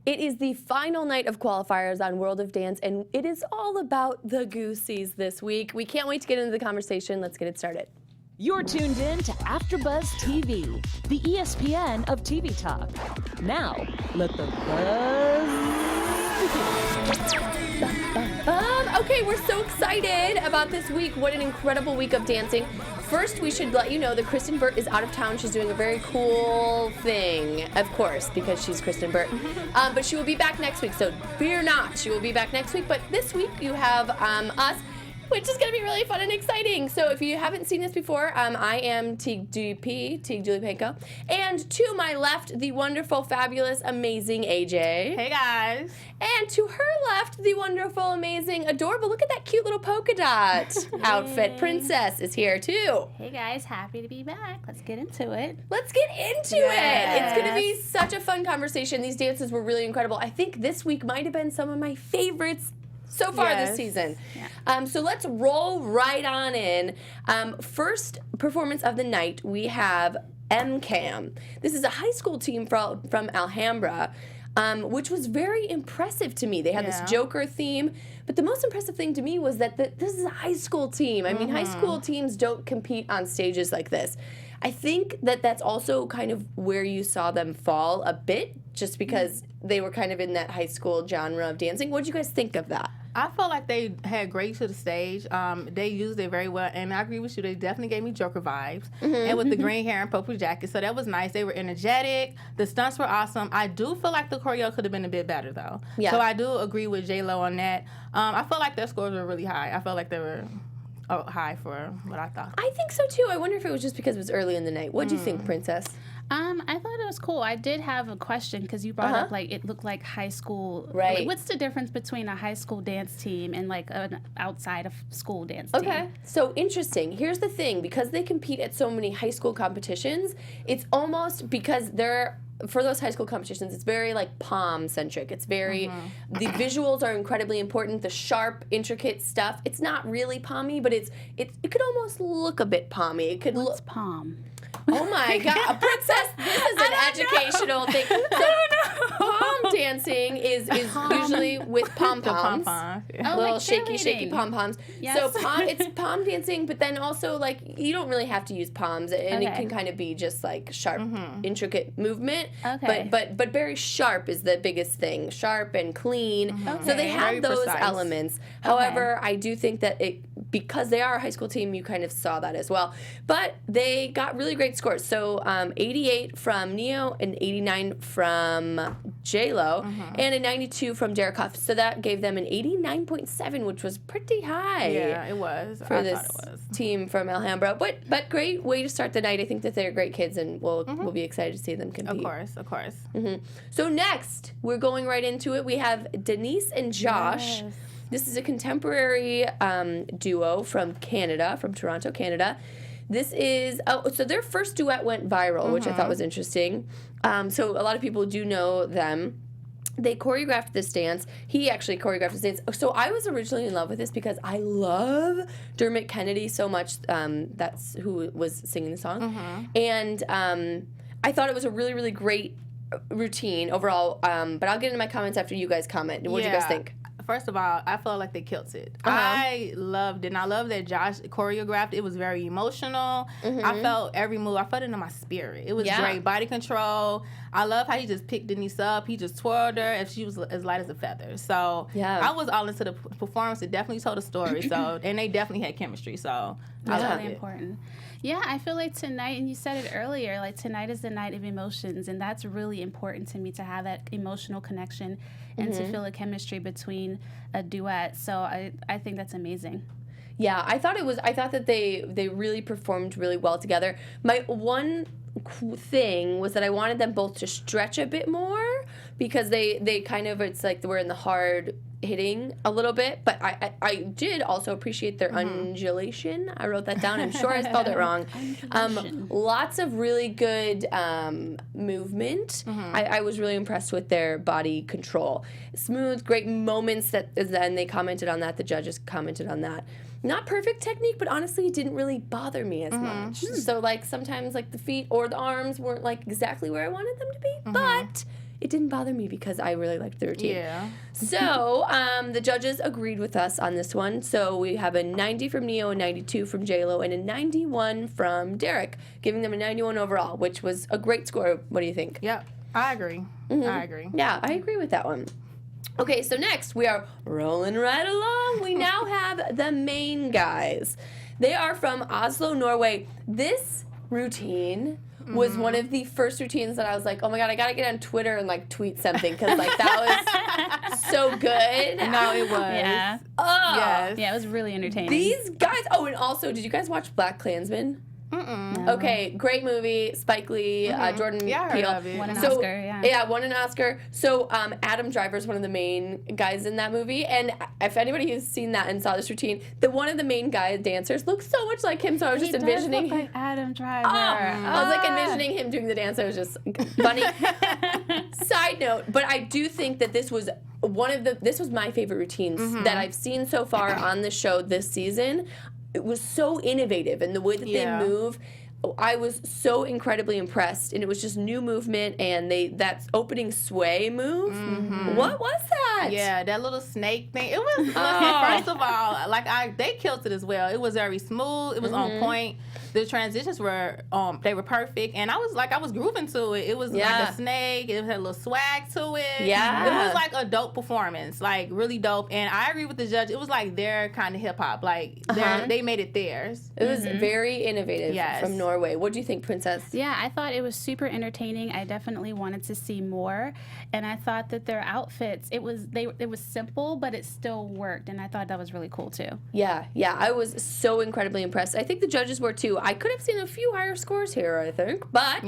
It is the final night of qualifiers on World of Dance, and it is all about the Goosies this week. We can't wait to get into the conversation. Let's get it started. You're tuned in to AfterBuzz TV, the ESPN of TV talk. Now, let the buzz begin. Okay, we're so excited about this week. What an incredible week of dancing. First, we should let you know that Kristen Burt is out of town. She's doing a very cool thing, of course, because she's Kristen Burt. But she will be back next week, so fear not. She will be back next week. But this week, you have us, which is going to be really fun and exciting. So if you haven't seen this before, I am Tiege Julie Panko. And to my left, the wonderful, fabulous, amazing AJ. Hey, guys. And to her left, the wonderful, amazing, adorable, look at that cute little polka dot outfit. Princess is here, too. Hey, guys. Happy to be back. Let's get into it. Let's get into it. It's going to be such a fun conversation. These dances were really incredible. I think this week might have been some of my favorites so far this season. Yeah. So let's roll right on in. First performance of the night, we have MCAM. This is a high school team from Alhambra, which was very impressive to me. They had this Joker theme, but the most impressive thing to me was that this is a high school team. I mean, high school teams don't compete on stages like this. I think that that's also kind of where you saw them fall a bit, just because they were kind of in that high school genre of dancing. What did you guys think of that? I felt like they had great to the stage. They used it very well, and I agree with you. They definitely gave me Joker vibes, and with the green hair and purple jacket, so that was nice. They were energetic. The stunts were awesome. I do feel like the choreo could have been a bit better, though. Yeah. So I do agree with J-Lo on that. I felt like their scores were really high. I felt like they were high for what I thought. I think so, too. I wonder if it was just because it was early in the night. What do you think, Princess? I thought it was cool. I did have a question because you brought up, like, it looked like high school. Right. Like, what's the difference between a high school dance team and, like, an outside of school dance team? Okay. So, interesting. Here's the thing. Because they compete at so many high school competitions, it's almost because for those high school competitions, it's very, like, palm-centric. It's very, the visuals are incredibly important, the sharp, intricate stuff. It's not really palmy, but it could almost look a bit palmy. It could What's palm? Oh, my God. Princess, this is an educational thing. So, palm dancing is usually with pom-poms. Little like shaky pom-poms. Yes. So, it's palm dancing, but then also, like, you don't really have to use palms, and it can kind of be just, like, sharp, intricate movement. Okay. But very sharp is the biggest thing. Sharp and clean. So they have Very those precise. elements. However, I do think that because they are a high school team, you kind of saw that as well. But they got really great scores. So 88 from Neo, an 89 from J-Lo, and a 92 from Derek Hough. So that gave them an 89.7, which was pretty high. Yeah, it was. For this team from Alhambra. But great way to start the night. I think that they're great kids, and we'll be excited to see them compete. Of course. So next, we're going right into it. We have Denise and Josh. Yes. This is a contemporary duo from Canada, from Toronto, Canada. This is, so their first duet went viral, which I thought was interesting. So a lot of people do know them. They choreographed this dance. He actually choreographed this dance. So I was originally in love with this because I love Dermot Kennedy so much. That's who was singing the song. And I thought it was a really, really great routine overall. But I'll get into my comments after you guys comment. What do you guys think? First of all, I felt like they killed it. I loved it. And I love that Josh choreographed. It was very emotional. I felt every move. I felt it in my spirit. It was great. Body control. I love how he just picked Denise up. He just twirled her as she was as light as a feather. So I was all into the performance. It definitely told a story. So and they definitely had chemistry. So That's really important. Yeah, I feel like tonight, and you said it earlier, like tonight is the night of emotions, and that's really important to me, to have that emotional connection and to feel a chemistry between a duet. So I think that's amazing. Yeah, I thought that they really performed really well together. My one thing was that I wanted them both to stretch a bit more, because they kind of, it's like we're in the hard hitting a little bit, but I did also appreciate their undulation. I wrote that down. I'm sure I spelled it wrong. Lots of really good movement. I was really impressed with their body control. Smooth, great moments, and they commented on that. The judges commented on that. Not perfect technique, but honestly, it didn't really bother me as much. So, like, sometimes, like, the feet or the arms weren't, like, exactly where I wanted them to be, but it didn't bother me because I really liked the routine. Yeah. So the judges agreed with us on this one. So we have a 90 from Neo, a 92 from J-Lo, and a 91 from Derek, giving them a 91 overall, which was a great score. What do you think? Yep. I agree. I agree. Yeah, I agree with that one. Okay, so next we are rolling right along. We now have the main guys. They are from Oslo, Norway. This routine was one of the first routines that I was like, oh my God, I gotta get on Twitter and like tweet something because like that was so good. No, it was. Yeah. Oh, Yes. Yeah, it was really entertaining. these guys. Oh, and also, did you guys watch Black Klansman? Mm-mm. Okay, great movie. Spike Lee, Jordan Yeah, I heard Peele. of it. Won an Oscar, yeah. Yeah, won an Oscar. So Adam Driver's one of the main guys in that movie. And if anybody has seen that and saw this routine, one of the main guy dancers looks so much like him. So I was He just does envisioning look like Adam Driver. I was like envisioning him doing the dance. It was just funny. Side note, but I do think that this was this was my favorite routines that I've seen so far on the show this season. It was so innovative, and the way that they move, I was so incredibly impressed. And it was just new movement, and that opening sway move. What was that? Yeah, that little snake thing. It was, first of all, they killed it as well. It was very smooth. It was on point. The transitions were, they were perfect. And I was grooving to it. It was like a snake. It had a little swag to it. Yeah. It was like a dope performance, like really dope. And I agree with the judge. It was like their kind of hip hop. Like they made it theirs. It was very innovative from Norway. What do you think, Princess? Yeah, I thought it was super entertaining. I definitely wanted to see more, and I thought that their outfits, it was simple, but it still worked, and I thought that was really cool too. Yeah, I was so incredibly impressed. I think the judges were too. I could have seen a few higher scores here, I think, but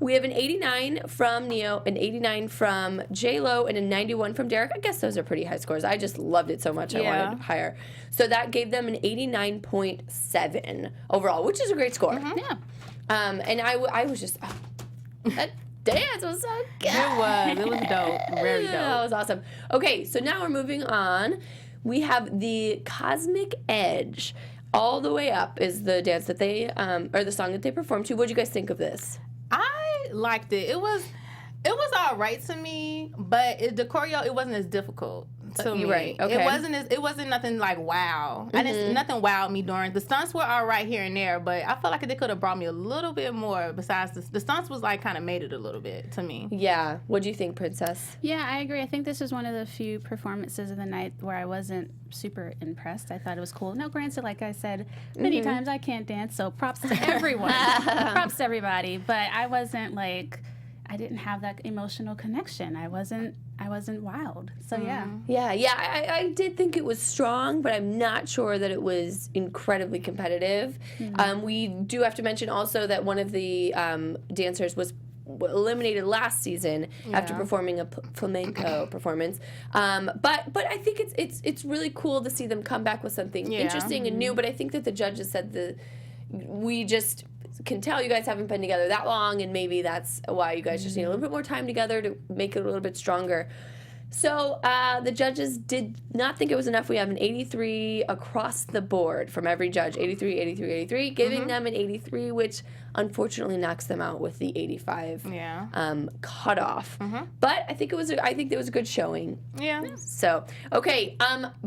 we have an 89 from Neo, an 89 from J-Lo, and a 91 from Derek. I guess those are pretty high scores. I just loved it so much I wanted higher. So that gave them an 89.7 overall, which is a great score. Yeah. And I was just, that dance was so good. It was dope. Very dope. That was awesome. Okay, so now we're moving on. We have the Cosmic Edge. All the Way Up is the dance that they, or the song that they performed to. What did you guys think of this? I liked it. It was all right to me, but the choreo, it wasn't as difficult to me. You're right. Okay. It wasn't nothing like wow. Nothing wowed me during. The stunts were all right here and there, but I felt like they could have brought me a little bit more. Besides the stunts was like kind of made it a little bit to me. Yeah. What do you think, Princess? Yeah, I agree. I think this was one of the few performances of the night where I wasn't super impressed. I thought it was cool. Now, granted, like I said many times, I can't dance, so props to everyone. Props to everybody. But I wasn't like, I didn't have that emotional connection. I wasn't wild. So yeah. I did think it was strong, but I'm not sure that it was incredibly competitive. We do have to mention also that one of the dancers was eliminated last season after performing a flamenco performance. But I think it's really cool to see them come back with something interesting and new. But I think that the judges said we just can tell you guys haven't been together that long, and maybe that's why you guys just need a little bit more time together to make it a little bit stronger. So the judges did not think it was enough. We have an 83 across the board from every judge, 83, 83, 83, giving them an 83, which unfortunately knocks them out with the 85 cutoff. But I think there was a good showing. Yeah. So, okay,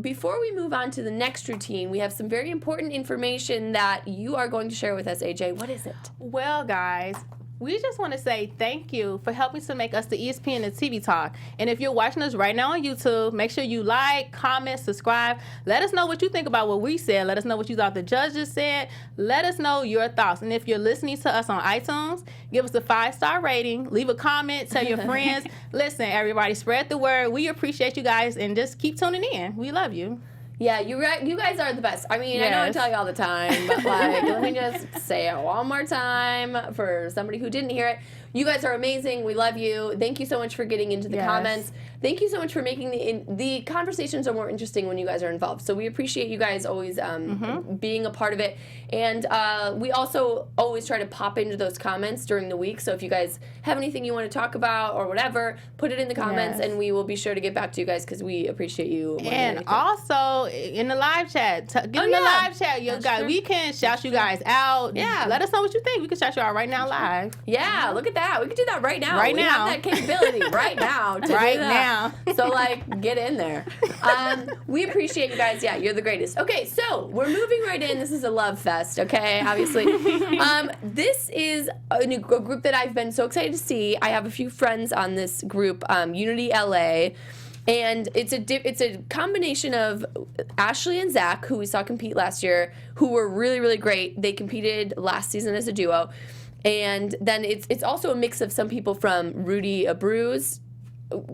before we move on to the next routine, we have some very important information that you are going to share with us, AJ. What is it? Well, guys, we just want to say thank you for helping to make us the ESPN and TV Talk. And if you're watching us right now on YouTube, make sure you like, comment, subscribe. Let us know what you think about what we said. Let us know what you thought the judges said. Let us know your thoughts. And if you're listening to us on iTunes, give us a 5-star rating. Leave a comment. Tell your friends. Listen, everybody, spread the word. We appreciate you guys, and just keep tuning in. We love you. Yeah, you're right. You guys are the best. I mean, I know I tell you all the time, but like, let me just say it one more time for somebody who didn't hear it. You guys are amazing. We love you. Thank you so much for getting into the comments. Thank you so much for making the conversations are more interesting when you guys are involved. So we appreciate you guys always being a part of it. And we also always try to pop into those comments during the week. So if you guys have anything you want to talk about or whatever, put it in the comments, and we will be sure to get back to you guys because we appreciate you. And also in the live chat, get in the live chat, you guys. We can shout you guys out. Yeah, let us know what you think. We can shout you out right now live. Yeah, look at that. that. We could do that right now. Right we now. have that capability right now. To Right do that. now. So, like, get in there. We appreciate you guys. Yeah, you're the greatest. Okay, so we're moving right in. This is a love fest, okay, obviously. This is a group that I've been so excited to see. I have a few friends on this group, Unity LA. And it's a combination of Ashley and Zach, who we saw compete last year, who were really, really great. They competed last season as a duo. And then it's also a mix of some people from Rudy Abreu's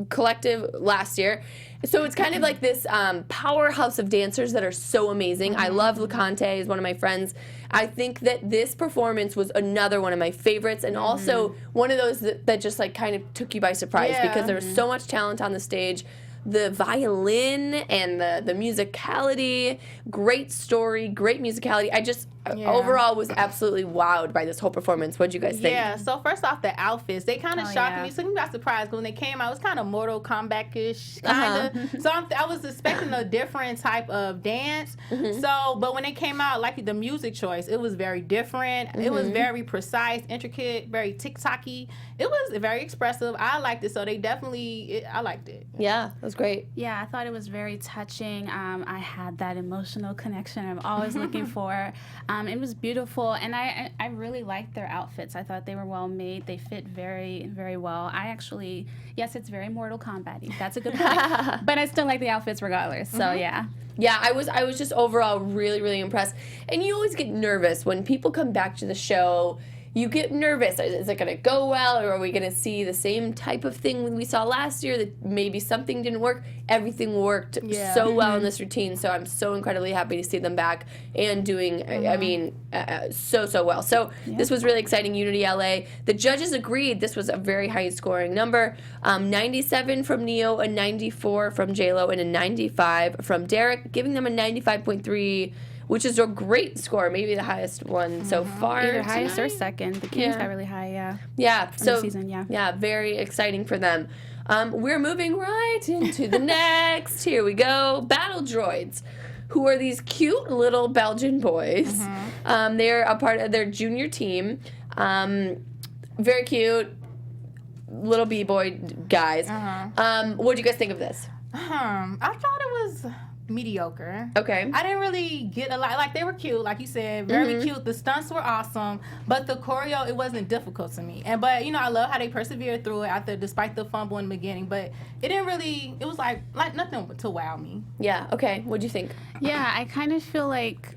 collective last year. So it's kind of like this powerhouse of dancers that are so amazing. I love LeConte, is one of my friends. I think that this performance was another one of my favorites, and also one of those that just like kind of took you by surprise because there was so much talent on the stage. The violin and the musicality, great story, great musicality. I just overall was absolutely wowed by this whole performance. What did you guys think? Yeah, so first off, the outfits, they kind of shocked me. So me by surprise, when they came out, it was kind of Mortal Kombat-ish, kind of. So I was expecting a different type of dance. So, but when they came out, like the music choice, it was very different. It was very precise, intricate, very TikTok-y. It was very expressive. I liked it, so they definitely, I liked it. Yeah, it was great. Yeah, I thought it was very touching. I had that emotional connection I'm always looking for. It was beautiful, and I really liked their outfits. I thought they were well made. They fit very, very well. I actually, yes, it's very Mortal Kombat-y. That's a good point. But I still like the outfits regardless, so yeah. Yeah, I was just overall really, really impressed. And you always get nervous when people come back to the show. You get nervous. Is it going to go well, or are we going to see the same type of thing we saw last year that maybe something didn't work? Everything worked so well in this routine, so I'm so incredibly happy to see them back and doing, I mean, so well. So this was really exciting, Unity LA. The judges agreed this was a very high-scoring number. 97 from Neo, a 94 from JLo, and a 95 from Derek, giving them a 95.3, which is a great score, maybe the highest one so far. Either highest or second. The Kings got really high, Yeah, so the season, yeah, very exciting for them. We're moving right into the next. Here we go. Battle Droids, who are these cute little Belgian boys. They're a part of their junior team. Very cute little b-boy guys. What do you guys think of this? I thought it was mediocre. Okay. I didn't really get a lot. Like, they were cute, like you said, very cute. The stunts were awesome, but the choreo, it wasn't difficult to me. But you know, I love how they persevered through it despite the fumble in the beginning. But it didn't really. It was like nothing to wow me. Yeah. Okay. What'd you think? Yeah, I kind of feel like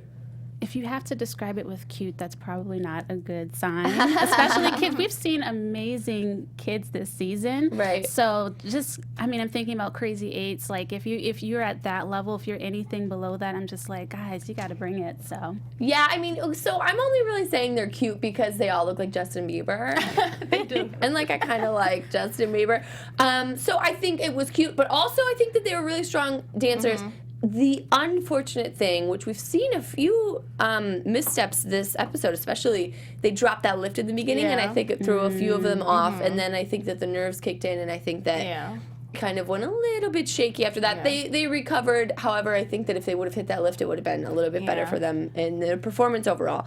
if you have to describe it with cute, that's probably not a good sign. Especially kids. We've seen amazing kids this season. Right. So just, I mean, I'm thinking about Crazy Eights. Like, if you're at that level, if you're anything below that, I'm just like, guys, you got to bring it. So. Yeah, I mean, so I'm only really saying they're cute because they all look like Justin Bieber. They do. And, like, I kind of like Justin Bieber. So I think it was cute, but also I think that they were really strong dancers. The unfortunate thing, which we've seen a few missteps this episode, especially, they dropped that lift in the beginning, and I think it threw a few of them off, and then I think that the nerves kicked in, and I think that kind of went a little bit shaky after that. They recovered. However, I think that if they would have hit that lift, it would have been a little bit better for them in the performance overall.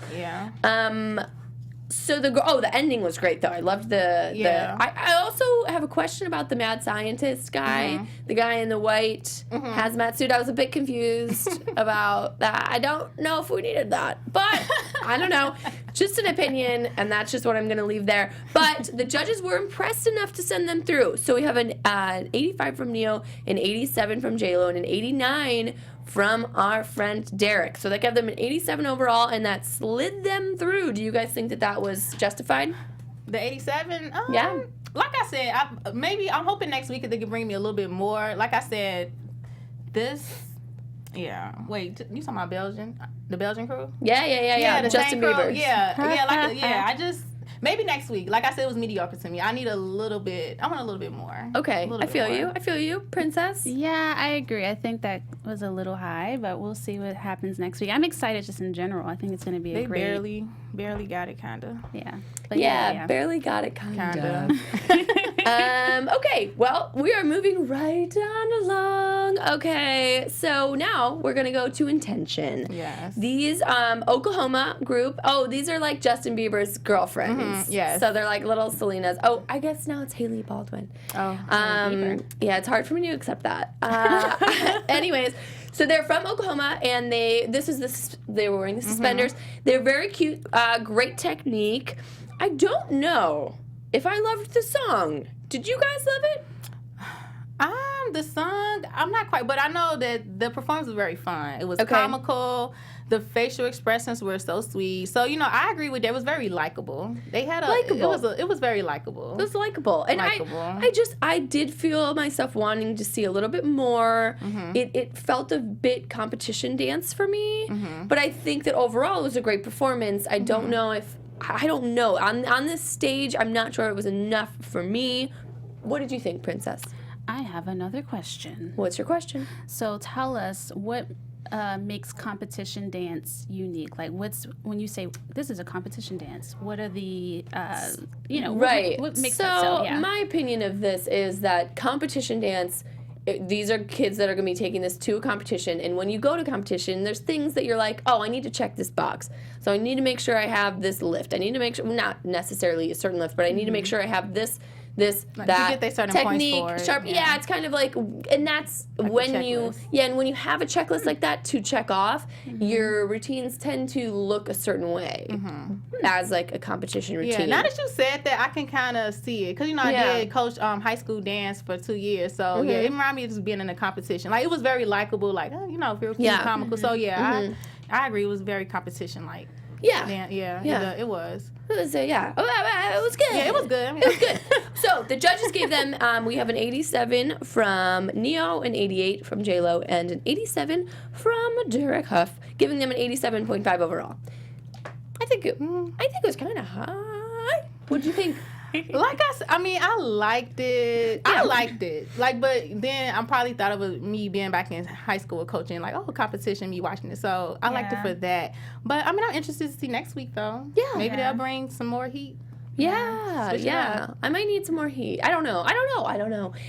So the ending was great though. I loved the I also have a question about the mad scientist guy, the guy in the white hazmat suit. I was a bit confused about that. I don't know if we needed that, but I don't know. Just an opinion, and that's just what I'm going to leave there. But the judges were impressed enough to send them through. So we have an 85 from Neo, an 87 from JLo, and an 89 from our friend Derek. So that gave them an 87 overall, and that slid them through. Do you guys think that that was justified? The 87? Yeah. Like I said, I'm hoping next week they can bring me a little bit more. Like I said, Wait, you talking about Belgian? The Belgian crew? Yeah. Justin Bieber. I just maybe next week. Like I said, it was mediocre to me. I want a little bit more. Okay, I feel you, Princess. Yeah, I agree. I think that was a little high, but we'll see what happens next week. I'm excited just in general. I think it's going to be a great. They barely got it, kind of. Yeah. But yeah, barely got it, kind of. Okay, well, we are moving right on along. Okay, so now we're going to go to Intention. Yes. These Oklahoma group, these are like Justin Bieber's girlfriends. Yes. So they're like little Selenas. Oh, I guess now it's Hailey Baldwin. Oh, yeah, it's hard for me to accept that. Anyways, so they're from Oklahoma, and they were wearing the suspenders. They're very cute, great technique. I don't know if I loved the song. Did you guys love it? The song, I'm not quite, but I know that the performance was very fun. It was comical. The facial expressions were so sweet. So, I agree with that. It was very likable. They had it was very likable. It was likable. And I did feel myself wanting to see a little bit more. It felt a bit competition dance for me. But I think that overall it was a great performance. I don't know. On this stage, I'm not sure it was enough for me. What did you think, Princess? I have another question. What's your question? So tell us what makes competition dance unique. Like, when you say this is a competition dance, what are the right? What makes that so? Yeah. My opinion of this is that competition dance. These are kids that are going to be taking this to a competition, and when you go to competition, there's things that you're like, I need to check this box. So I need to make sure I have this lift. I need to make sure, not necessarily a certain lift, but I need to make sure I have that you get their certain technique, points for it. sharp. Yeah, it's kind of like, and that's like when you have a checklist like that to check off, your routines tend to look a certain way as like a competition routine. Yeah, now that you said that, I can kind of see it because I did coach high school dance for 2 years, so it reminded me of just being in a competition. Like, it was very likable, like very cute, comical. So I agree, it was very competition like. It was. It was it was good. Yeah, it was good. It was good. So the judges gave them, we have an 87 from Neo, an 88 from J-Lo, and an 87 from Derek Hough, giving them an 87.5 overall. I think it was kind of high. What do you think? I liked it. Yeah. I liked it. But then I probably thought of me being back in high school coaching, competition, me watching it. So I liked it for that. But I'm interested to see next week though. Yeah. Maybe they'll bring some more heat. Yeah. I might need some more heat. I don't know.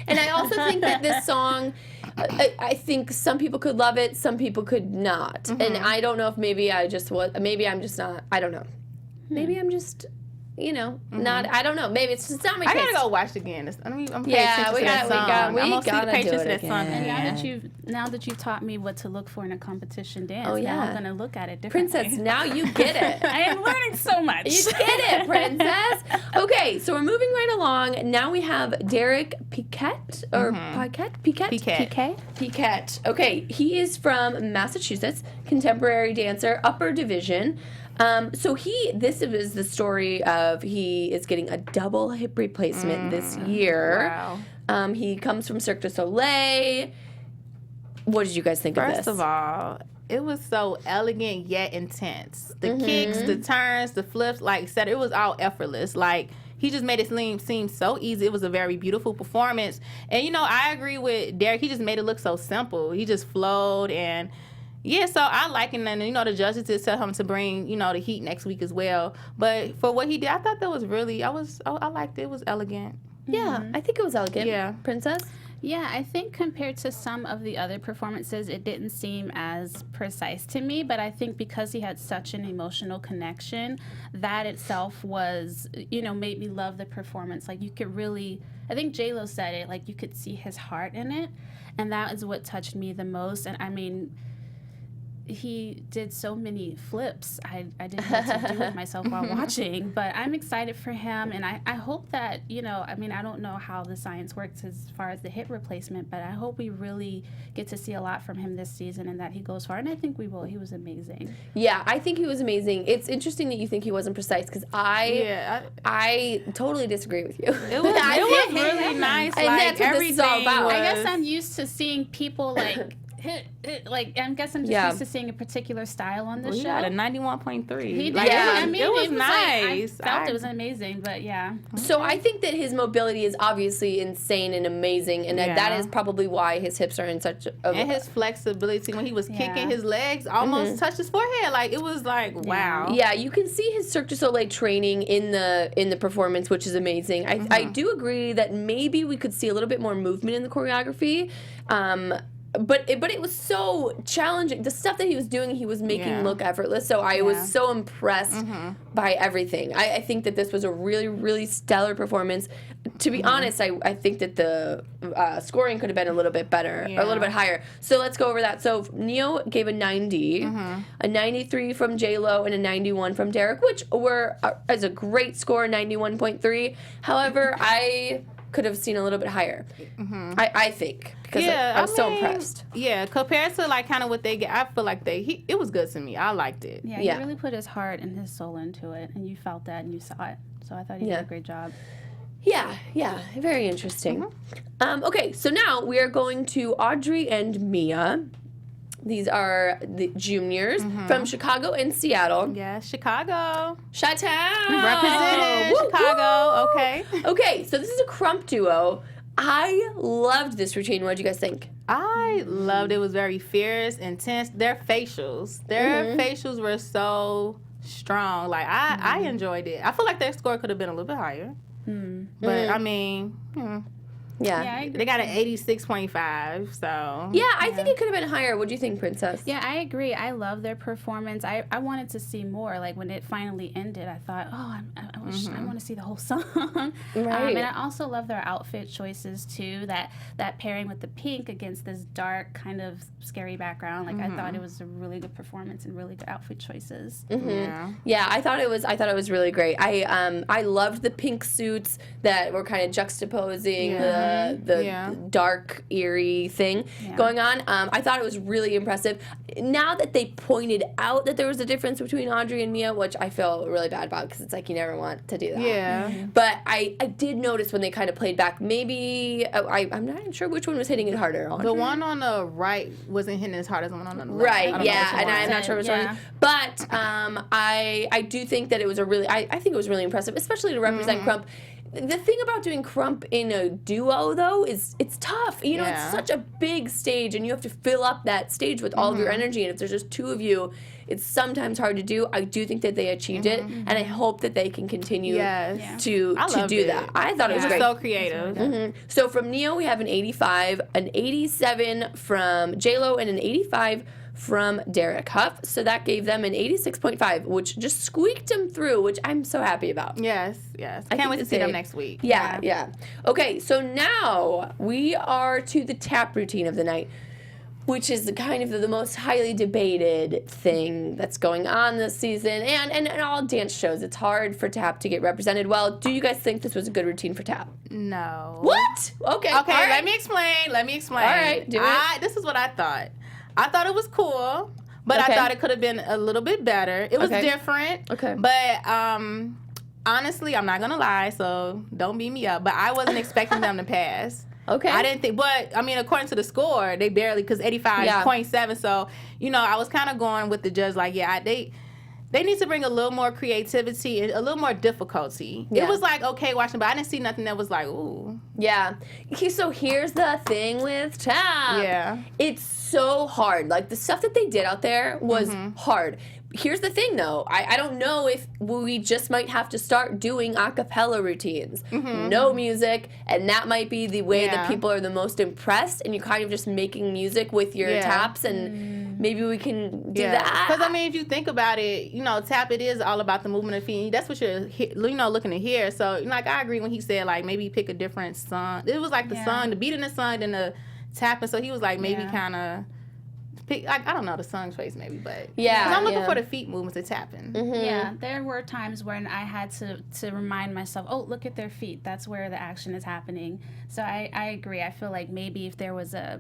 And I also think that this song, I think some people could love it, some people could not. And I don't know if maybe I'm just not, I don't know. Maybe I'm just... not. I don't know. Maybe it's just not my taste. I gotta go watch it again. I'm paying attention to that song. We I'm gonna gotta pay do attention it to that song. again. And now that you've taught me what to look for in a competition dance, now I'm gonna look at it differently. Princess, now you get it. I am learning so much. You get it, Princess. Okay, so we're moving right along. Now we have Derek Pette or Pette. Okay, he is from Massachusetts, contemporary dancer, upper division. So this is the story of he is getting a double hip replacement this year. Wow. He comes from Cirque du Soleil. What did you guys think of this? First of all, it was so elegant yet intense. The kicks, the turns, the flips, it was all effortless. He just made it seem so easy. It was a very beautiful performance. And, I agree with Derek. He just made it look so simple. He just flowed and... Yeah, so I like it, and the judges did tell him to bring the heat next week as well. But for what he did, I thought that was really I liked it. It was elegant. Yeah, I think it was elegant. Yeah, Princess. Yeah, I think compared to some of the other performances, it didn't seem as precise to me. But I think because he had such an emotional connection, that itself was made me love the performance. You could really, I think J-Lo said it. You could see his heart in it, and that is what touched me the most. And I mean. He did so many flips. I didn't know what to do with myself while watching, but I'm excited for him, and I hope that, I don't know how the science works as far as the hip replacement, but I hope we really get to see a lot from him this season and that he goes far, and I think we will. He was amazing. Yeah, I think he was amazing. It's interesting that you think he wasn't precise, because I totally disagree with you. It was really nice. And that's what everything this is all about. I guess I'm used to seeing people like I guess I'm just used to seeing a particular style on the show. He got a 91.3. He did. Like, I mean, it was Like, nice. I felt it was amazing, but yeah. So I think that his mobility is obviously insane and amazing, and that is probably why his hips are in such a... And his flexibility when he was kicking, his legs almost touched his forehead. Like, it was like, wow. Yeah, you can see his Cirque du Soleil training in the performance, which is amazing. I do agree that maybe we could see a little bit more movement in the choreography. But it was so challenging. The stuff that he was doing, he was making look effortless. So I was so impressed by everything. I think that this was a really, really stellar performance. To be honest, I think that the scoring could have been a little bit better, or a little bit higher. So let's go over that. So Neo gave a 90, a 93 from J-Lo, and a 91 from Derek, which is a great score, 91.3. However, I could have seen a little bit higher, I think, because I was so impressed. Yeah, compared to like kind of what they get, I feel like it was good to me. I liked it. Yeah, he really put his heart and his soul into it, and you felt that and you saw it. So I thought he did a great job. Yeah, very interesting. Okay, so now we are going to Audrey and Mia. These are the juniors from Chicago and Seattle. Yeah, Chicago. Chi-town. Represented Chicago. Woo. Okay. Okay, so this is a crump duo. I loved this routine. What did you guys think? I loved it. It was very fierce, intense. Their facials were so strong. Like, I enjoyed it. I feel like their score could have been a little bit higher. But, I mean, Yeah, they got an 86.5, so. Yeah, I think it could have been higher. What do you think, Princess? Yeah, I agree. I love their performance. I wanted to see more. Like, when it finally ended, I thought, I want to see the whole song. Right. And I also love their outfit choices, too. That pairing with the pink against this dark, kind of scary background. Like, I thought it was a really good performance and really good outfit choices. Yeah, I thought it was really great. I loved the pink suits that were kind of juxtaposing the dark, eerie thing going on. I thought it was really impressive. Now that they pointed out that there was a difference between Audrey and Mia, which I feel really bad about because it's like you never want to do that. Yeah. But I did notice when they kind of played back, maybe, I'm not even sure which one was hitting it harder. Audrey? The one on the right wasn't hitting as hard as the one on the left. Right, yeah, and I'm not sure which one. But I do think that it was I think it was really impressive, especially to represent Crump. The thing about doing Crump in a duo, though, is it's tough. You know, it's such a big stage, and you have to fill up that stage with all of your energy. And if there's just two of you, it's sometimes hard to do. I do think that they achieved it, and I hope that they can continue to do that. I thought it was great. So creative. So from Neo, we have an 85, an 87 from J-Lo, and an 85 from Derek Hough. So that gave them an 86.5, which just squeaked them through, which I'm so happy about. Yes. I can't wait to see them next week. Yeah. Okay, so now we are to the tap routine of the night, which is kind of the most highly debated thing that's going on this season, and all dance shows. It's hard for tap to get represented well. Do you guys think this was a good routine for tap? No. What? Okay, let me explain. All right, do it. This is what I thought. I thought it was cool, but I thought it could have been a little bit better. It was different. Okay. But honestly, I'm not going to lie, so don't beat me up, but I wasn't expecting them to pass. Okay. I didn't think, but I mean, according to the score, they barely, because 85.7. So, I was kind of going with the judge, like, they need to bring a little more creativity and a little more difficulty. It was like, okay watching, but I didn't see nothing that was like, ooh. Yeah. Okay, so here's the thing with tap. Yeah. It's so hard. Like, the stuff that they did out there was hard. Here's the thing, though. I don't know if we just might have to start doing a cappella routines. No music, and that might be the way that people are the most impressed, and you're kind of just making music with your taps, and maybe we can do that. Because, I mean, if you think about it, tap, it is all about the movement of feet. That's what you're, looking to hear. So, like, I agree when he said, like, maybe pick a different song. It was like the song, the beat in the song, and the tapping. So he was like, maybe kind of... I don't know the song's face maybe, but because I'm looking for the feet movements to tapping. Yeah, there were times when I had to remind myself, oh, look at their feet. That's where the action is happening. So I agree. I feel like maybe if there was I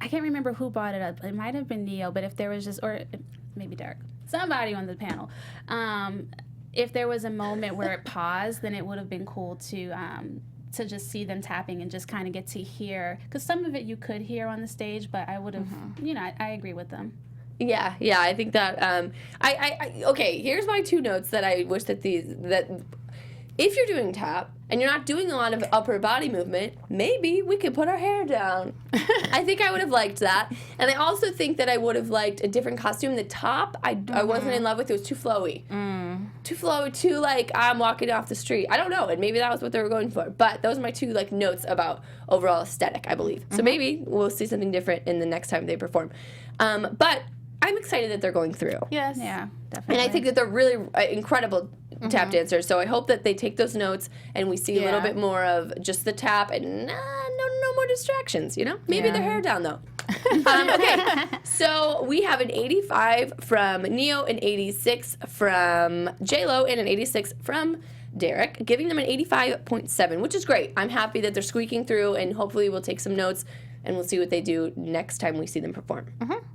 can't remember who brought it up. It might have been Neo, but if there was just, or maybe Derek, somebody on the panel, if there was a moment where it paused, then it would have been cool to to just see them tapping and just kind of get to hear, because some of it you could hear on the stage, but I would have, I agree with them. Yeah, I think that, okay, here's my 2 notes that I wish that if you're doing tap and you're not doing a lot of upper body movement, maybe we could put our hair down. I think I would have liked that. And I also think that I would have liked a different costume. The top, I wasn't in love with. It was too flowy. Too flowy, too like, I'm walking off the street. I don't know, and maybe that was what they were going for. But those are my 2 like notes about overall aesthetic, I believe. So maybe we'll see something different in the next time they perform. But I'm excited that they're going through. Yes. Yeah, definitely. And I think that they're really incredible tap dancers. So I hope that they take those notes and we see a little bit more of just the tap and no more distractions, you know? Maybe their hair down, though. Okay, so we have an 85 from Neo, an 86 from J-Lo, and an 86 from Derek, giving them an 85.7, which is great. I'm happy that they're squeaking through, and hopefully we'll take some notes and we'll see what they do next time we see them perform.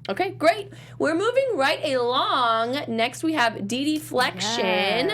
Okay, great. We're moving right along. Next, we have Didi Flexion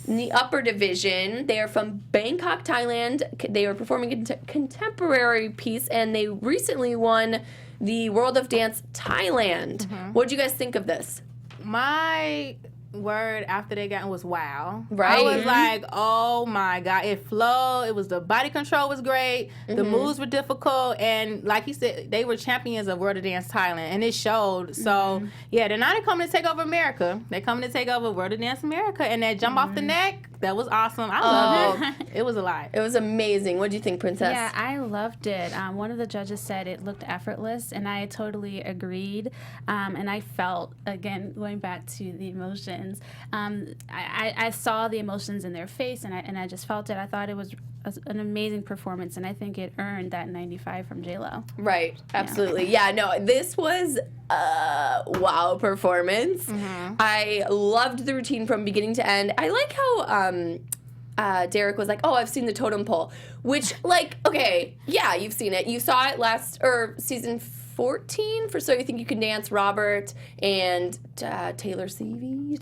in the upper division. They are from Bangkok, Thailand. They are performing a contemporary piece, and they recently won the World of Dance Thailand. What did you guys think of this? My word after they got was wow. Right. I was like, oh my God, it flowed. It was, the body control was great. The moves were difficult, and like you said, they were champions of World of Dance Thailand, and it showed. So yeah, they're not coming to take over America. They're coming to take over World of Dance America, and that jump off the neck, that was awesome. I loved it. It was a lot. It was amazing. What do you think, Princess? Yeah, I loved it. One of the judges said it looked effortless, and I totally agreed. And I felt, again, going back to the emotions, I saw the emotions in their face, and I just felt it. I thought it was an amazing performance, and I think it earned that 95 from J-Lo. Right, absolutely. Yeah, no, this was a wow performance. I loved the routine from beginning to end. I like how Derek was like, oh, I've seen the totem pole, which, like, okay, yeah, you've seen it. You saw it season 14 for So You Think You Can Dance, Robert and Taylor Maybe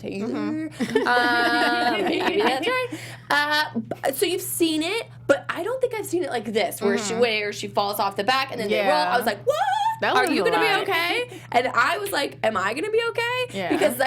that's right. So you've seen it, but I don't think I've seen it like this, where she falls off the back and then they roll. I was like, what? Are you gonna be okay? And I was like, am I gonna be okay? Yeah. Because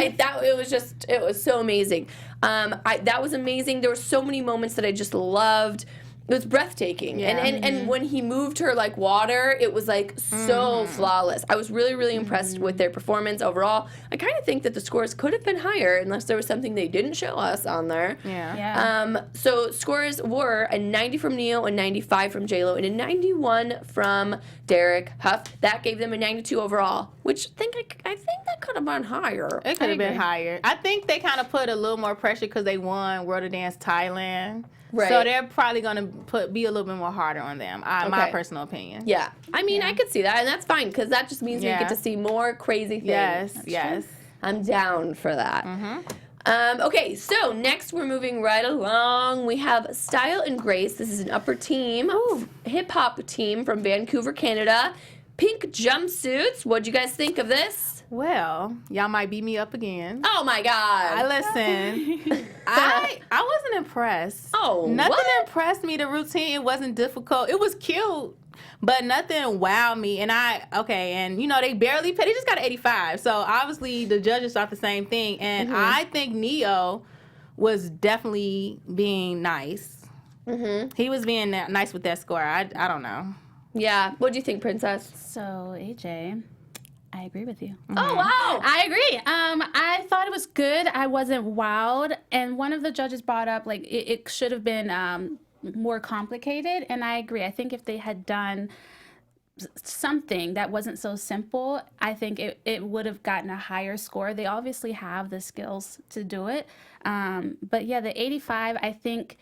it was so amazing. That was amazing. There were so many moments that I just loved. It was breathtaking. Yeah. And when he moved her like water, it was like so flawless. I was really, really impressed with their performance overall. I kind of think that the scores could have been higher unless there was something they didn't show us on there. So scores were a 90 from Neo, a 95 from J-Lo, and a 91 from Derek Hough. That gave them a 92 overall, which I think that could have been higher. It could have been higher. I think they kind of put a little more pressure because they won World of Dance Thailand. Right. So they're probably going to be a little bit more harder on them, my personal opinion. Yeah. I mean, I could see that, and that's fine, because that just means we get to see more crazy things. Yes. I'm down for that. Okay, so next we're moving right along. We have Style and Grace. This is an upper team, hip-hop team from Vancouver, Canada. Pink jumpsuits. What'd you guys think of this? Well, y'all might beat me up again. Oh my God! Listen, I wasn't impressed. Oh, nothing what? impressed me. The routine, it wasn't difficult. It was cute, but nothing wowed me. And and you know they barely paid. They just got an 85. So obviously the judges thought the same thing. And I think Neo was definitely being nice. He was being nice with that score. I don't know. Yeah. What do you think, Princess? So, AJ, I agree with you. Oh, wow. I agree. I thought it was good. I wasn't wowed. And one of the judges brought up, like, it should have been more complicated. And I agree. I think if they had done something that wasn't so simple, I think it would have gotten a higher score. They obviously have the skills to do it. But, yeah, the 85, I think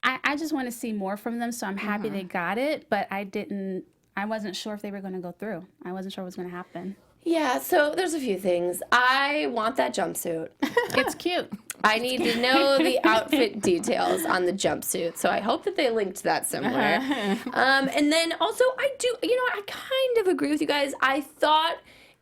I just want to see more from them. So I'm happy they got it. But I wasn't sure if they were going to go through. I wasn't sure what was going to happen. Yeah, so there's a few things. I want that jumpsuit. It's cute. I need to know the outfit details on the jumpsuit, so I hope that they linked that somewhere. And then also, I kind of agree with you guys. I thought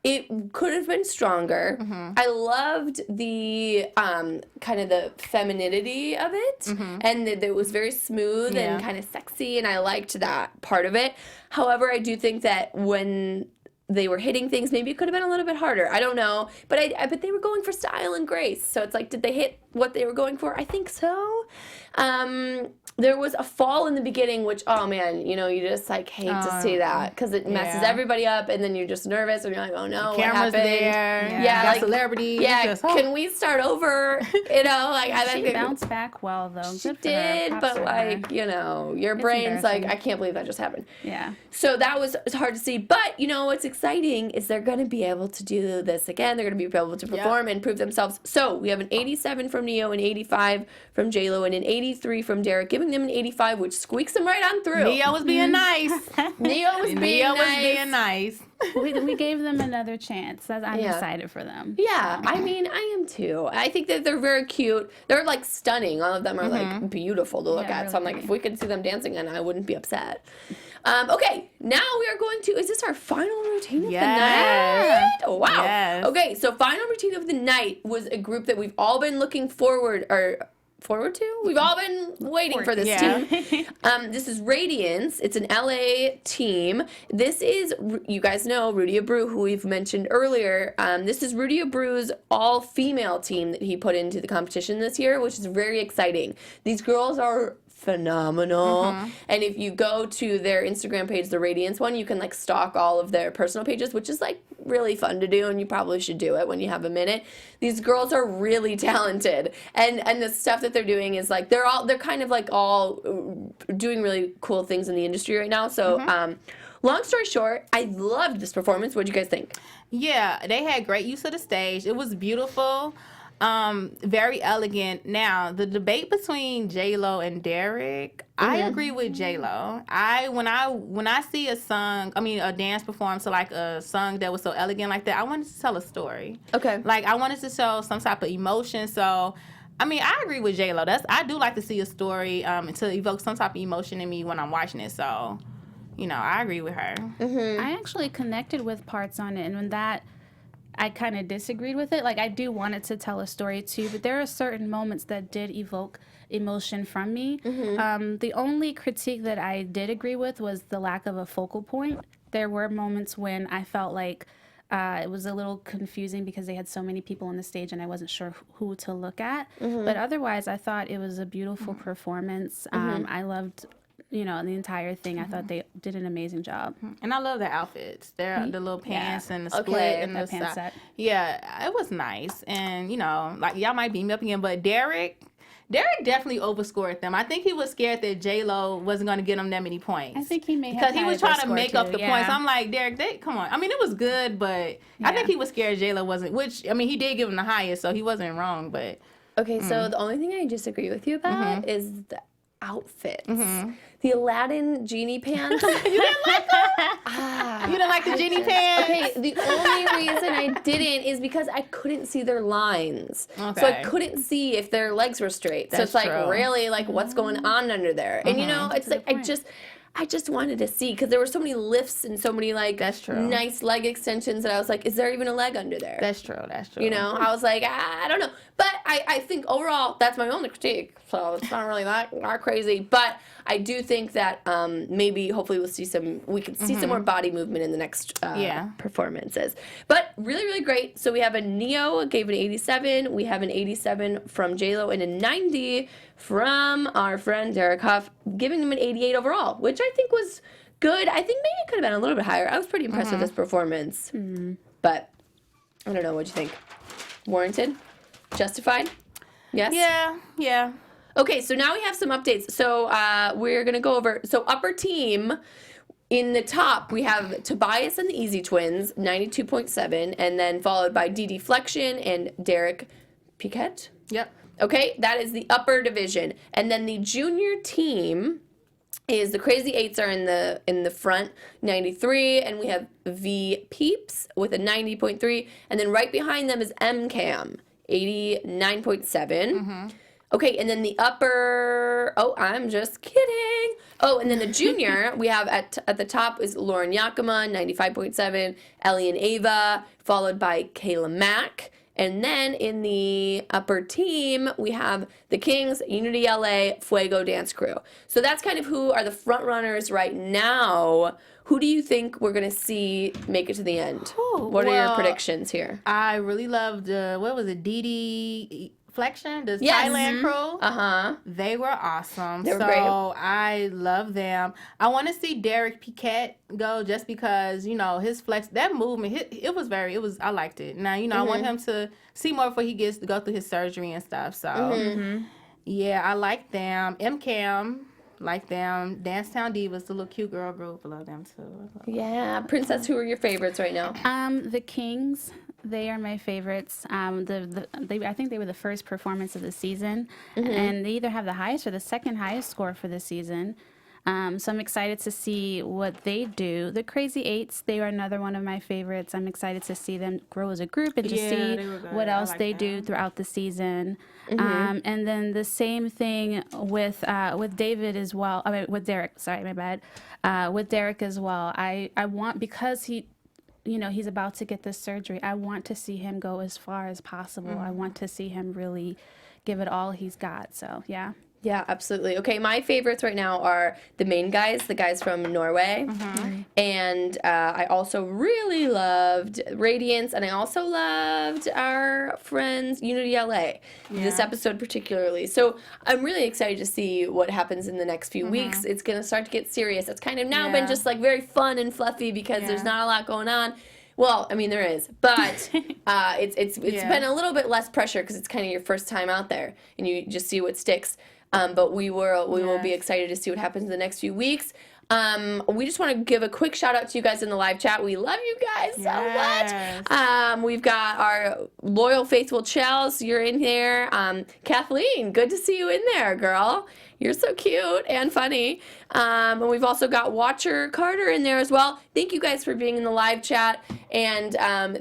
It could have been stronger. I loved the kind of the femininity of it, and that it was very smooth and kind of sexy, and I liked that part of it. However, I do think that when they were hitting things, maybe it could have been a little bit harder. I don't know, but but they were going for style and grace. So it's like, did they hit what they were going for? I think so. There was a fall in the beginning, which, oh man, you know, you just like hate to see that because it messes everybody up, and then you're just nervous, and you're like, oh no, what Camera's happened? there. Yeah, got like celebrities. Yeah, just, can we start over? You know, like I think She bounced back well, though. she Good for her. did, Props but to like, her. you know, your brain's like, embarrassing. I can't believe that just happened. Yeah. So that was hard to see. But, you know, what's exciting is they're going to be able to do this again. They're going to be able to perform and prove themselves. So we have an 87 from Neo, an 85 from J-Lo, and an 83 from Derek, giving them an 85, which squeaks them right on through. Neo was being nice. Neo was being nice. We gave them another chance. I'm excited for them. Yeah, I mean, I am too. I think that they're very cute. They're like stunning. All of them are like beautiful to look at. So I'm like, if we could see them dancing, and I wouldn't be upset. Okay, now we are going to. Is this our final routine of the night? Oh, wow. Yes. Okay, so final routine of the night was a group that we've all been looking forward to. We've all been waiting for this team. This is Radiance. It's an LA team. This is, you guys know, Rudy Abreu, who we've mentioned earlier. This is Rudy Abreu's all-female team that he put into the competition this year, which is very exciting. These girls are phenomenal. And if you go to their Instagram page, the Radiance one, you can like stalk all of their personal pages, which is like really fun to do, and you probably should do it when you have a minute. These girls are really talented, and the stuff that they're doing is like they're kind of like all doing really cool things in the industry right now. So long story short, I loved this performance. What did you guys think? Yeah, they had great use of the stage. It was beautiful. Very elegant. Now, the debate between J-Lo and Derek, I agree with J-Lo. When I see a dance perform to like a song that was so elegant like that, I wanted to tell a story. Okay. Like I wanted to show some type of emotion. So, I mean, I agree with J-Lo. I do like to see a story to evoke some type of emotion in me when I'm watching it. So, you know, I agree with her. I actually connected with parts on it, and when that, I kind of disagreed with it. Like, I do want it to tell a story, too, but there are certain moments that did evoke emotion from me. The only critique that I did agree with was the lack of a focal point. There were moments when I felt like it was a little confusing because they had so many people on the stage and I wasn't sure who to look at. But otherwise, I thought it was a beautiful performance. I loved, the entire thing. I thought they did an amazing job. And I love their outfits. The little pants and the split and the pants set. Yeah, it was nice. And, like y'all might beat me up again, but Derek definitely overscored them. I think he was scared that J-Lo wasn't going to get him that many points. I think he may have because he was trying to make up the yeah. points. I'm like, Derek, come on. I mean, it was good, but I think he was scared J-Lo wasn't. Which, I mean, he did give him the highest, so he wasn't wrong. But okay, so the only thing I disagree with you about is the outfits. The Aladdin genie pants. You didn't like that? You didn't like the genie pants? Okay, the only reason I didn't is because I couldn't see their lines. Okay. So I couldn't see if their legs were straight. So That's it's like, true. really, like, what's going on under there? And, it's like, I just wanted to see because there were so many lifts and so many, like, That's true. nice leg extensions that I was like, is there even a leg under there? That's true. I was like, I don't know. But I think overall, that's my only critique. So it's not really that crazy. But I do think that maybe, hopefully, we can see some more body movement in the next performances. But really, really great. So we have a Neo, gave an 87. We have an 87 from J-Lo and a 90 from our friend Derek Hough, giving him an 88 overall, which I think was good. I think maybe it could have been a little bit higher. I was pretty impressed with this performance. But I don't know. What'd you think? Warranted? Justified? Yes? Yeah. Okay, so now we have some updates. So we're going to go over. So upper team, in the top, we have Tobias and the Easy Twins, 92.7, and then followed by Dee Flexion and Derek Piquet. Yep. Okay, that is the upper division. And then the junior team is the Crazy Eights are in the front, 93, and we have V Peeps with a 90.3, and then right behind them is MCAM, 89.7. Okay, and then the upper, I'm just kidding. Oh, and then the junior, we have at the top is Lauren Yakima, 95.7, Ellie and Ava, followed by Kayla Mack. And then in the upper team, we have the Kings, Unity LA, Fuego Dance Crew. So that's kind of who are the front runners right now. Who do you think we're going to see make it to the end? What are your predictions here? I really loved, DD Flexion, the Thailand crew. They were awesome. They were great. I love them. I want to see Derek Piquet go just because, his flex, that movement, I liked it. Now, I want him to see more before he gets to go through his surgery and stuff. So, yeah, I like them. MCAM, like them. Dancetown Divas, the little cute girl group, I love them too. Yeah. Princess, who are your favorites right now? The Kings. They are my favorites. I think they were the first performance of the season, and they either have the highest or the second highest score for the season. So I'm excited to see what they do. The Crazy Eights, they are another one of my favorites. I'm excited to see them grow as a group and to see what else they do throughout the season. And then the same thing with David as well. I mean, with Derek. Sorry, my bad. With Derek as well. I want, because he's about to get this surgery, I want to see him go as far as possible. I want to see him really give it all he's got. So, yeah. Yeah, absolutely. Okay, my favorites right now are the main guys, the guys from Norway. And I also really loved Radiance, and I also loved our friends Unity LA, this episode particularly. So I'm really excited to see what happens in the next few weeks. It's going to start to get serious. It's kind of now been just like very fun and fluffy because there's not a lot going on. Well, I mean, there is, but it's been a little bit less pressure because it's kind of your first time out there, and you just see what sticks. But we will be excited to see what happens in the next few weeks. We just want to give a quick shout out to you guys in the live chat. We love you guys so much. We've got our loyal, faithful Chels. You're in here. Kathleen, good to see you in there, girl. You're so cute and funny. And we've also got Watcher Carter in there as well. Thank you guys for being in the live chat. And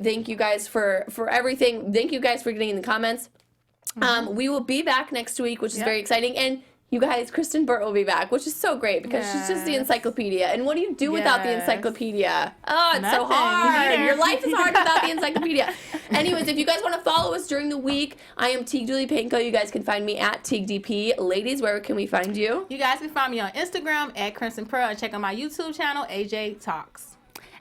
thank you guys for everything. Thank you guys for getting in the comments. We will be back next week, which is very exciting. And you guys, Kristen Burt will be back, which is so great because she's just the encyclopedia. And what do you do without the encyclopedia? Oh, it's so hard. Your life is hard without the encyclopedia. Anyways, if you guys want to follow us during the week, I am Tiege Julie Panko. You guys can find me at TiegDP. Ladies, where can we find you? You guys can find me on Instagram at Crimson Pearl and check out my YouTube channel, AJ Talks.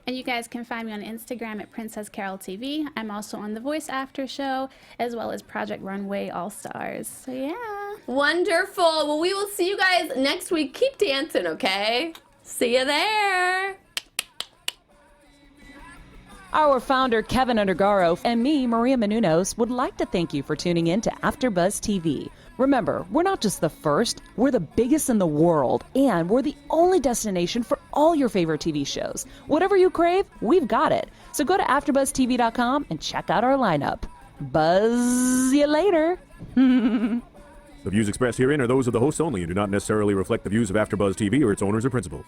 And you guys can find me on Instagram at Princess Carroll TV. I'm also on The Voice After Show, as well as Project Runway All Stars. So, yeah. Wonderful. Well, we will see you guys next week. Keep dancing, okay? See you there. Our founder, Kevin Undergaro, and me, Maria Menounos, would like to thank you for tuning in to AfterBuzz TV. Remember, we're not just the first, we're the biggest in the world, and we're the only destination for all your favorite TV shows. Whatever you crave, we've got it. So go to AfterBuzzTV.com and check out our lineup. Buzz you later. The views expressed herein are those of the hosts only and do not necessarily reflect the views of AfterBuzz TV or its owners or principals.